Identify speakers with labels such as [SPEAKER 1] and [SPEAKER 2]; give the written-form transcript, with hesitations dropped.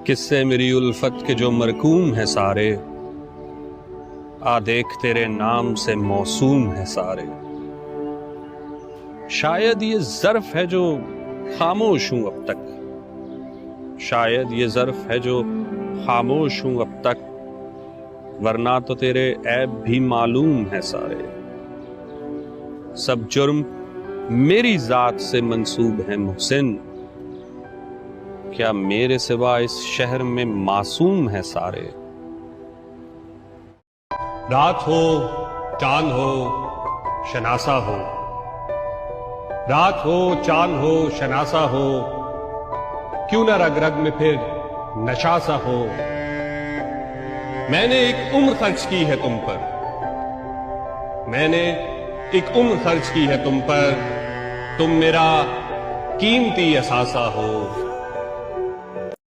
[SPEAKER 1] किस्से मेरी उल्फत के जो मरकूम है सारे, आ देख तेरे नाम से मौसूम है सारे। शायद ये ज़र्फ है जो खामोश हूं अब तक, शायद ये ज़र्फ है जो खामोश हूं अब तक, वरना तो तेरे ऐब भी मालूम है सारे। सब जुर्म मेरी जात से मंसूब है मुहसिन, क्या मेरे सिवा इस शहर में मासूम है सारे।
[SPEAKER 2] रात हो चांद हो शनासा हो, रात हो चांद हो शनासा हो, क्यों ना रग रग में फिर नशा सा हो। मैंने एक उम्र खर्च की है तुम पर, मैंने एक उम्र खर्च की है तुम पर, तुम मेरा कीमती असासा हो।